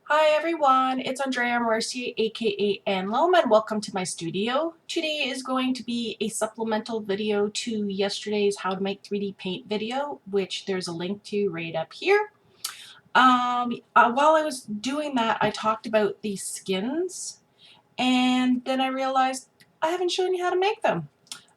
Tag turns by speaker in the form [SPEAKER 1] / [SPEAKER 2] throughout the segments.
[SPEAKER 1] Hi everyone, it's Andrea Marcia aka Ann Loam, and welcome to my studio. Today is going to be a supplemental video to yesterday's how to make 3D paint video, which there's a link to right up here. While I was doing that, I talked about these skins, and then I realized I haven't shown you how to make them.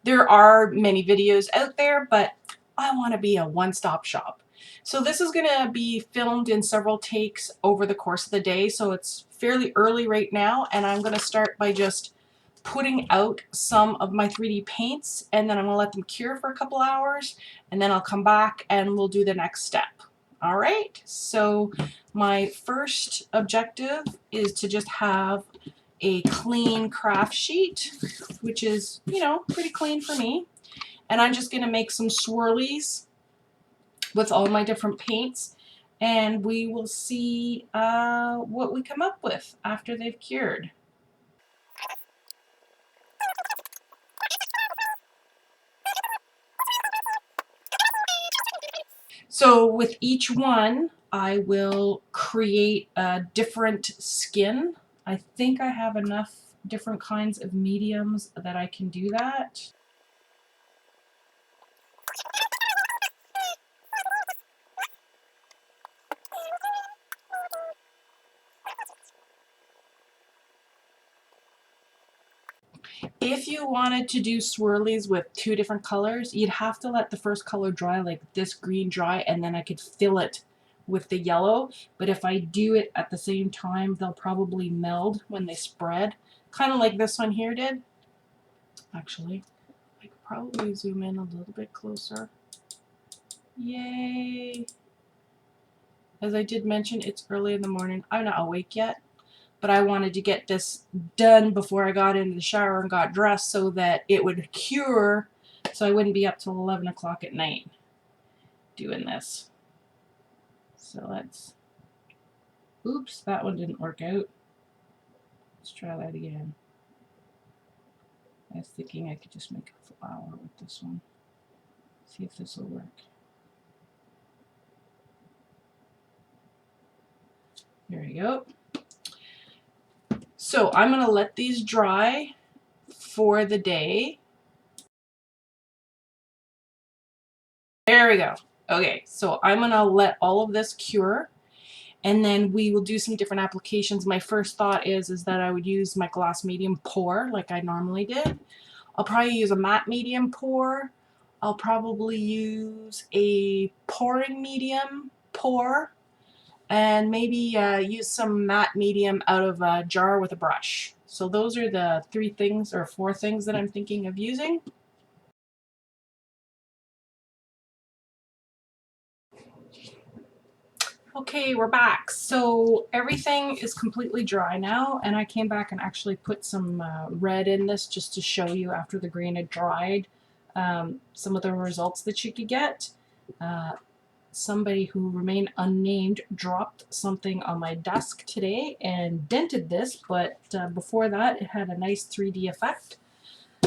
[SPEAKER 1] There are many videos out there, but I want to be a one-stop shop. So this is going to be filmed in several takes over the course of the day, so it's fairly early right now, and I'm going to start by just putting out some of my 3D paints, and then I'm going to let them cure for a couple hours, and then I'll come back and we'll do the next step. Alright, so my first objective is to just have a clean craft sheet, which is, you know, pretty clean for me. And I'm just going to make some swirlies with all my different paints, and we will see what we come up with after they've cured. So with each one, I will create a different skin. I think I have enough different kinds of mediums that I can do that. If you wanted to do swirlies with two different colors, you'd have to let the first color dry, like this green dry, and then I could fill it with the yellow. But if I do it at the same time, they'll probably meld when they spread, kind of like this one here did. Actually, I could probably zoom in a little bit closer. Yay! As I did mention, it's early in the morning. I'm not awake yet, but I wanted to get this done before I got into the shower and got dressed so that it would cure, so I wouldn't be up till 11 o'clock at night doing this. So let's, oops, that one didn't work out. Let's try that again. I was thinking I could just make a flower with this one. See if this will work. There we go. So I'm going to let these dry for the day. There we go. Okay, so I'm going to let all of this cure, and then we will do some different applications. My first thought is that I would use my gloss medium pour like I normally did. I'll probably use a matte medium pour. I'll probably use a pouring medium pour, and maybe use some matte medium out of a jar with a brush. So those are the 3 things or 4 things that I'm thinking of using. Okay, we're back. So everything is completely dry now, and I came back and actually put some red in this just to show you after the green had dried some of the results that you could get. Somebody who remained unnamed dropped something on my desk today and dented this, but before that it had a nice 3D effect.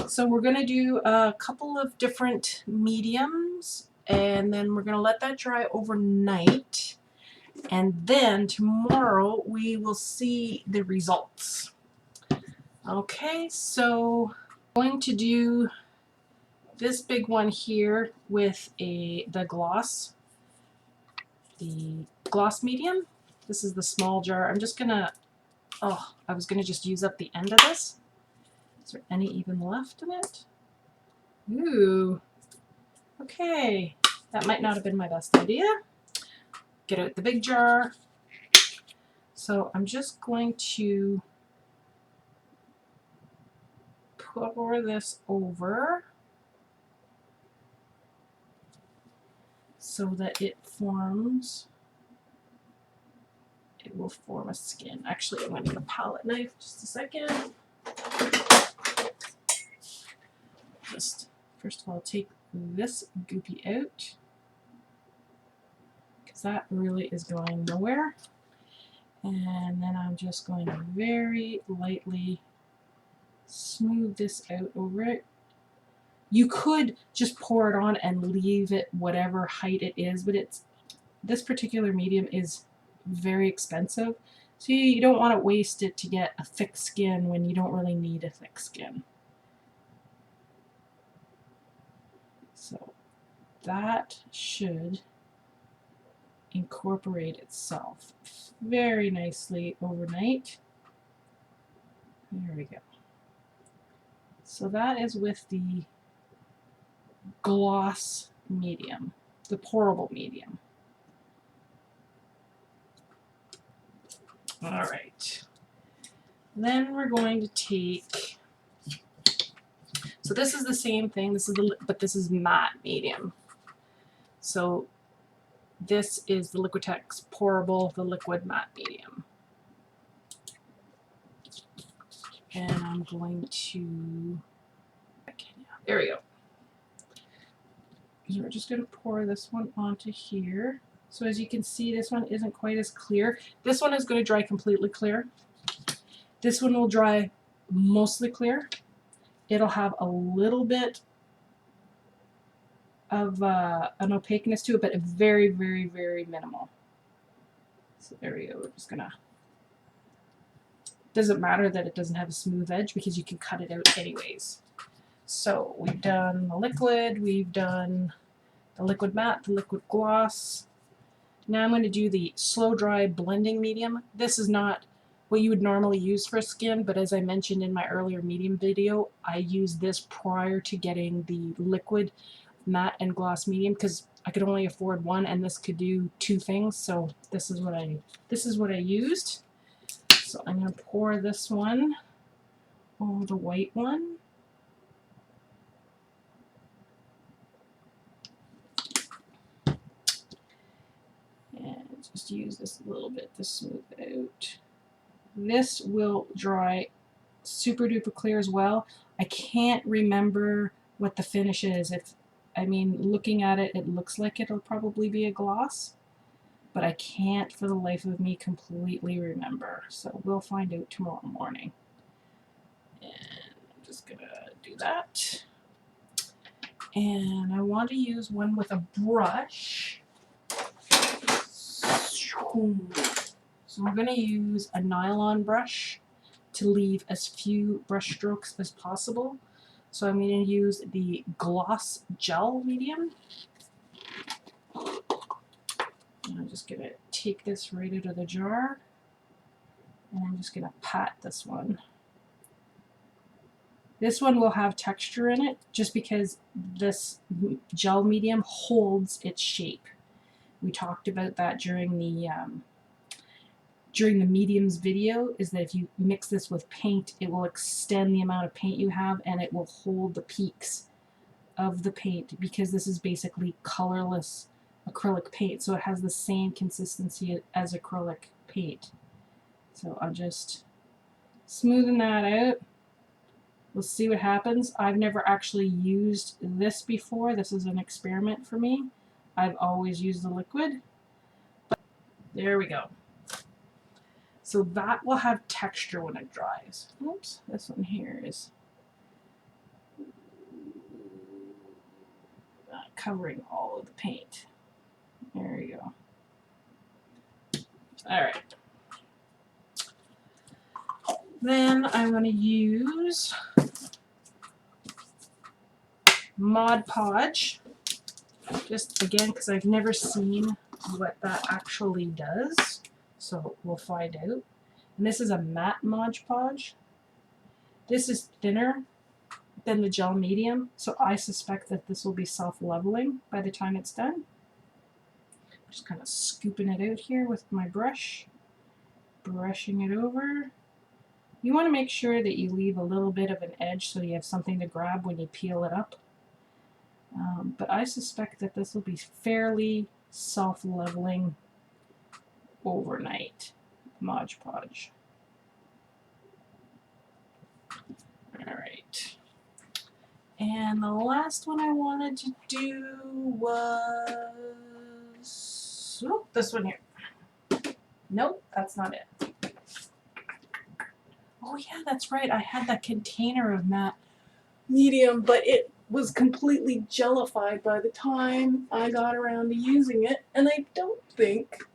[SPEAKER 1] So we're going to do a couple of different mediums, and then we're going to let that dry overnight. And then tomorrow we will see the results. Okay, so I'm going to do this big one here with the gloss medium. This is the small jar. I'm just gonna, I was gonna just use up the end of this. Is there any even left in it? Ooh, okay, that might not have been my best idea. Get out the big jar. So I'm just going to pour this over so that it will form a skin. Actually, I'm going to get a palette knife, just a second. Just, first of all, take this goopy out, because that really is going nowhere. And then I'm just going to very lightly smooth this out over it. You could just pour it on and leave it whatever height it is, but this particular medium is very expensive, So you don't want to waste it to get a thick skin when you don't really need a thick skin. So that should incorporate itself very nicely overnight. There we go. So that is with the gloss medium, the pourable medium. All right. Then we're going to take, so this is the same thing, but this is matte medium. So this is the Liquitex pourable, the liquid matte medium. And I'm going to, there we go. So we're just going to pour this one onto here. So as you can see, this one isn't quite as clear. This one is going to dry completely clear. This one will dry mostly clear. It'll have a little bit of an opaqueness to it, but very, very, very minimal. So there we go. We're just gonna, doesn't matter that it doesn't have a smooth edge because you can cut it out anyways. So we've done the liquid, we've done the liquid matte, the liquid gloss. Now I'm going to do the slow dry blending medium. This is not what you would normally use for skin, but as I mentioned in my earlier medium video, I used this prior to getting the liquid matte and gloss medium because I could only afford one and this could do two things. So this is what I used. So I'm going to pour this one over the white one. And just use this a little bit to smooth it out. This will dry super duper clear as well. I can't remember what the finish is. I mean, looking at it, it looks like it'll probably be a gloss, but I can't for the life of me completely remember. So we'll find out tomorrow morning. And I'm just gonna do that. And I want to use one with a brush. So we're going to use a nylon brush to leave as few brush strokes as possible. So I'm going to use the gloss gel medium. And I'm just going to take this right out of the jar. And I'm just going to pat this one. This one will have texture in it just because this gel medium holds its shape. We talked about that during the mediums video, is that if you mix this with paint, it will extend the amount of paint you have and it will hold the peaks of the paint because this is basically colorless acrylic paint, so it has the same consistency as acrylic paint. So I'm just smoothing that out. We'll see what happens. I've never actually used this before. This is an experiment for me. I've always used the liquid. But there we go. So that will have texture when it dries. Oops, this one here is not covering all of the paint. There you go. Alright. Then I'm going to use Mod Podge. Just again, because I've never seen what that actually does. So we'll find out. And this is a matte Mod Podge. This is thinner than the gel medium, so I suspect that this will be self-leveling by the time it's done. Just kind of scooping it out here with my brush, brushing it over. You want to make sure that you leave a little bit of an edge so you have something to grab when you peel it up. But I suspect that this will be fairly self-leveling overnight. Mod Podge. Alright. And the last one I wanted to do was this one here. Nope, that's not it. Oh yeah, that's right. I had that container of matte medium, but it was completely jellified by the time I got around to using it, and I don't think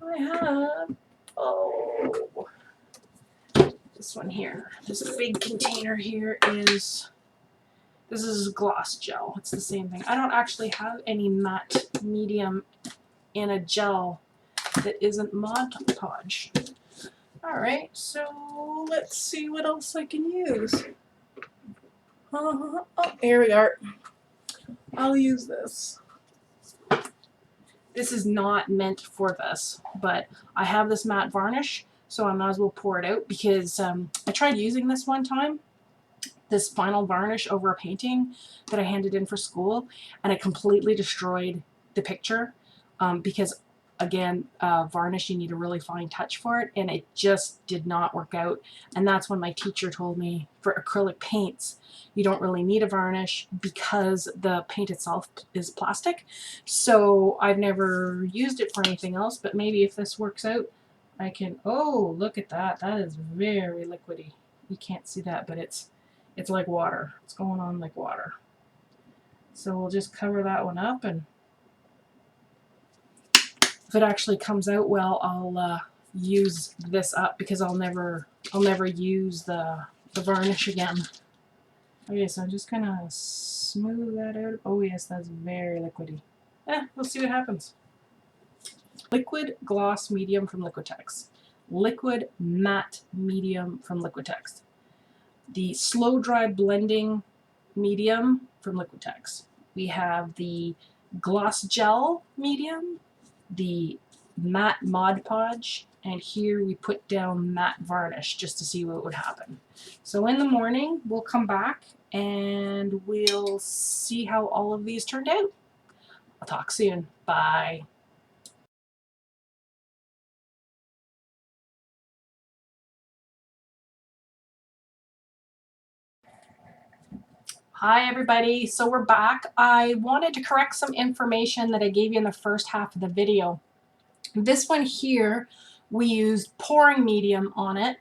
[SPEAKER 1] I have Oh, this one here. This big container here is, this is gloss gel. It's the same thing. I don't actually have any matte medium in a gel that isn't Mod Podge. Alright, so let's see what else I can use. Oh, here we are. I'll use this. This is not meant for this, but I have this matte varnish, so I might as well pour it out because I tried using this one time, this final varnish over a painting that I handed in for school, and it completely destroyed the picture because, again, varnish, you need a really fine touch for it, and it just did not work out. And that's when my teacher told me for acrylic paints, you don't really need a varnish because the paint itself is plastic. So I've never used it for anything else, but maybe if this works out, I can, oh, look at that. That is very liquidy. You can't see that, but it's like water. It's going on like water. So we'll just cover that one up, and if it actually comes out well, I'll use this up because I'll never use the varnish again. Okay, so I'm just gonna smooth that out. Oh yes, that's very liquidy. We'll see what happens. Liquid gloss medium from Liquitex. Liquid matte medium from Liquitex. The slow dry blending medium from Liquitex. We have the gloss gel medium, the matte Mod Podge, and here we put down matte varnish just to see what would happen. So in the morning we'll come back and we'll see how all of these turned out. I'll talk soon. Bye. Hi everybody, so we're back. I wanted to correct some information that I gave you in the first half of the video. This one here, we used pouring medium on it,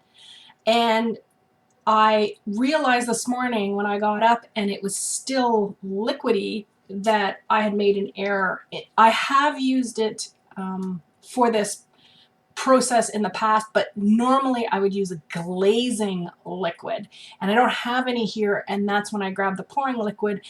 [SPEAKER 1] and I realized this morning when I got up and it was still liquidy that I had made an error. I have used it for this process in the past, but normally I would use a glazing liquid, and I don't have any here, and that's when I grabbed the pouring liquid.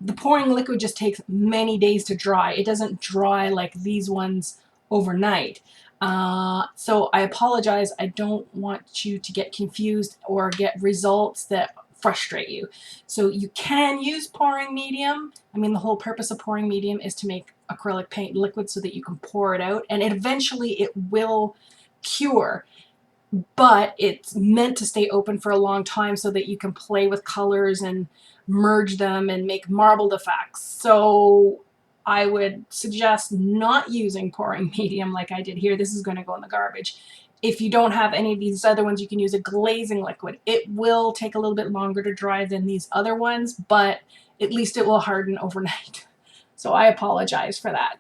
[SPEAKER 1] The pouring liquid just takes many days to dry. It doesn't dry like these ones overnight. So I apologize. I don't want you to get confused or get results that frustrate you. So you can use pouring medium. I mean, the whole purpose of pouring medium is to make acrylic paint liquid so that you can pour it out, and eventually it will cure, but it's meant to stay open for a long time so that you can play with colors and merge them and make marbled effects. So I would suggest not using pouring medium like I did here. This is going to go in the garbage. If you don't have any of these other ones, you can use a glazing liquid. It will take a little bit longer to dry than these other ones, but at least it will harden overnight. So I apologize for that.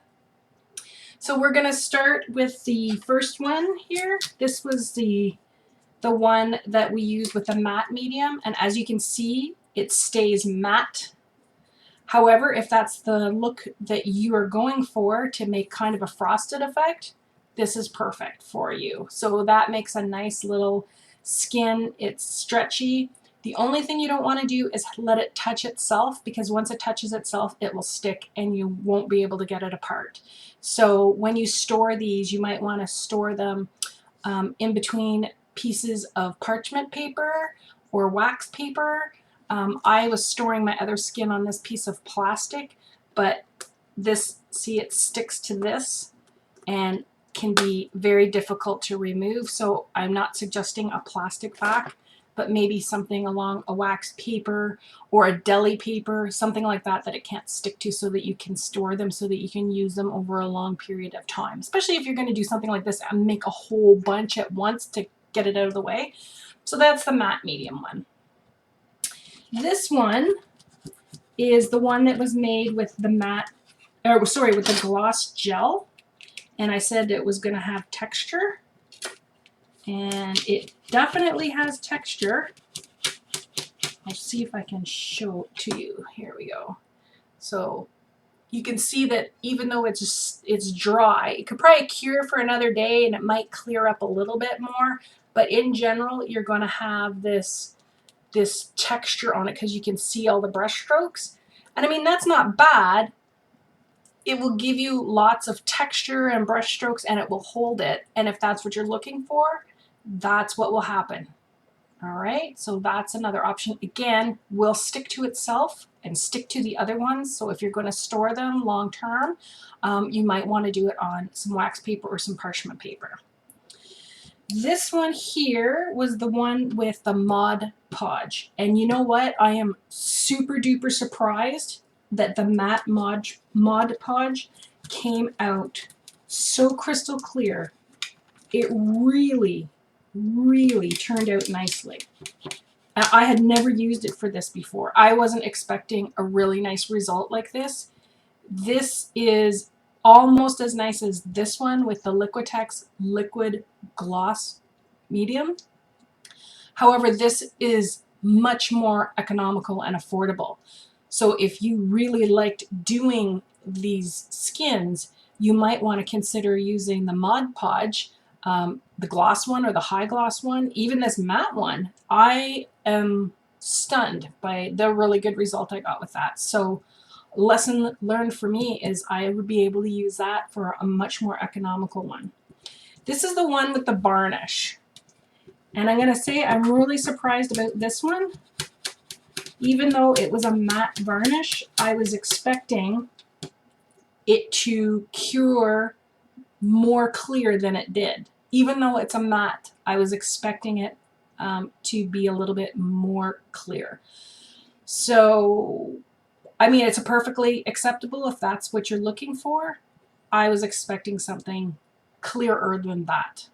[SPEAKER 1] So we're going to start with the first one here. This was the one that we used with the matte medium, and as you can see, it stays matte. However, if that's the look that you are going for to make kind of a frosted effect, this is perfect for you. So that makes a nice little skin. It's stretchy. The only thing you don't want to do is let it touch itself, because once it touches itself, it will stick and you won't be able to get it apart. So when you store these, you might want to store them in between pieces of parchment paper or wax paper. I was storing my other skin on this piece of plastic, but this, see, it sticks to this and can be very difficult to remove. So I'm not suggesting a plastic back, but maybe something along a wax paper or a deli paper, something like that that it can't stick to, so that you can store them, so that you can use them over a long period of time. Especially if you're going to do something like this and make a whole bunch at once to get it out of the way. So that's the matte medium one. This one is the one that was made with the matte, or sorry, with the gloss gel. And I said it was going to have texture. And it definitely has texture. I'll see if I can show it to you. Here we go. So you can see that even though it's dry, it could probably cure for another day and it might clear up a little bit more. But in general, you're going to have this texture on it because you can see all the brush strokes. And I mean, that's not bad. It will give you lots of texture and brush strokes and it will hold it. And if that's what you're looking for, that's what will happen. All right, so that's another option. Again, will stick to itself and stick to the other ones. So if you're going to store them long term, you might want to do it on some wax paper or some parchment paper. This one here was the one with the Mod Podge. And you know what? I am super duper surprised that the matte Mod Podge came out so crystal clear. It really, really turned out nicely. I had never used it for this before. I wasn't expecting a really nice result like this. This is almost as nice as this one with the Liquitex Liquid Gloss Medium. However, this is much more economical and affordable. So if you really liked doing these skins, you might want to consider using the Mod Podge, the gloss one or the high gloss one. Even this matte one, I am stunned by the really good result I got with that. So lesson learned for me is I would be able to use that for a much more economical one. This is the one with the varnish. And I'm going to say I'm really surprised about this one. Even though it was a matte varnish, I was expecting it to cure more clear than it did. Even though it's a matte, I was expecting it to be a little bit more clear. So, I mean, it's a perfectly acceptable if that's what you're looking for. I was expecting something clearer than that.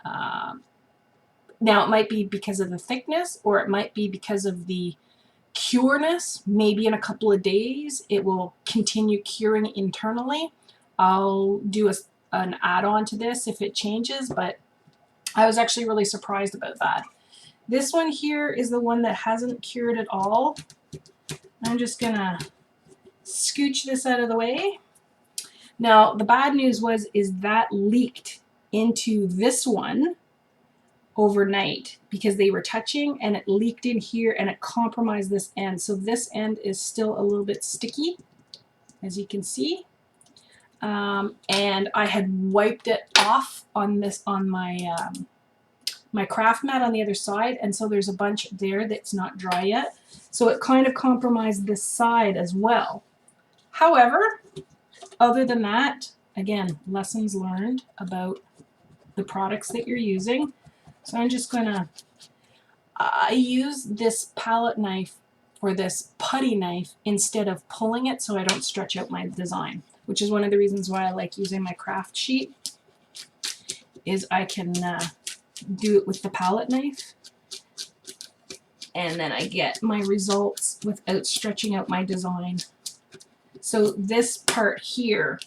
[SPEAKER 1] Now, it might be because of the thickness, or it might be because of the cureness. Maybe in a couple of days, it will continue curing internally. I'll do an add-on to this if it changes, but I was actually really surprised about that. This one here is the one that hasn't cured at all. I'm just gonna scooch this out of the way. Now, the bad news is that leaked into this one overnight because they were touching, and it leaked in here and it compromised this end. So this end is still a little bit sticky, as you can see. And I had wiped it off on my craft mat on the other side, and so there's a bunch there that's not dry yet. So it kind of compromised this side as well. However, other than that, again, lessons learned about the products that you're using. So I'm just gonna, I use this palette knife or this putty knife instead of pulling it so I don't stretch out my design, which is one of the reasons why I like using my craft sheet, is I can do it with the palette knife, and then I get my results without stretching out my design. So this part here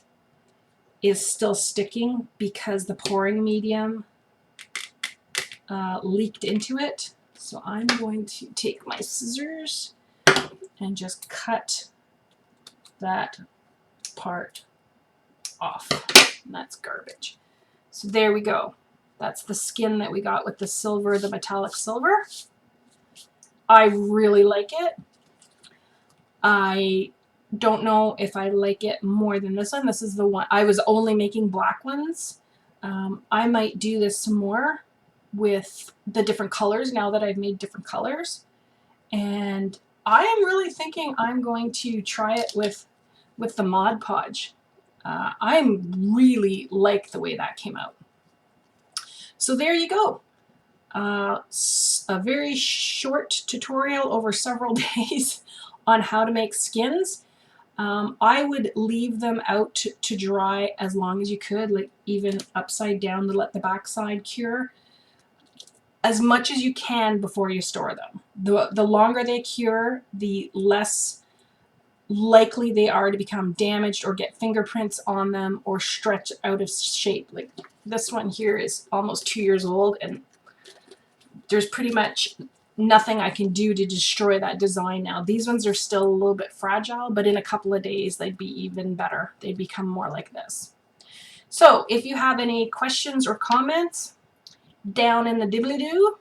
[SPEAKER 1] is still sticking because the pouring medium leaked into it. So I'm going to take my scissors and just cut that part off. And that's garbage. So there we go. That's the skin that we got with the silver, the metallic silver. I really like it. I don't know if I like it more than this one. This is the one. I was only making black ones. I might do this some more with the different colors now that I've made different colors. And I am really thinking I'm going to try it with the Mod Podge. I really like the way that came out. So there you go. A very short tutorial over several days on how to make skins. I would leave them out to dry as long as you could, like even upside down to let the backside cure. As much as you can before you store them. The longer they cure, the less likely they are to become damaged or get fingerprints on them or stretch out of shape. Like this one here is almost 2 years old, and there's pretty much nothing I can do to destroy that design now. These ones are still a little bit fragile, but in a couple of days they'd be even better. They'd become more like this. So if you have any questions or comments, down in the dibbly-doo.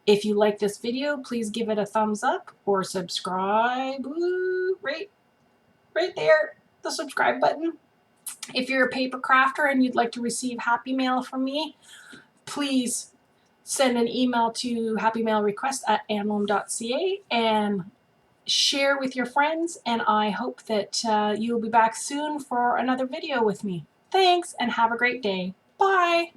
[SPEAKER 1] If you like this video, please give it a thumbs up or subscribe. Ooh, right there, the subscribe button. If you're a paper crafter and you'd like to receive Happy Mail from me, please send an email to happymailrequest@anlum.ca and share with your friends, and I hope that you'll be back soon for another video with me. Thanks, and have a great day. Bye!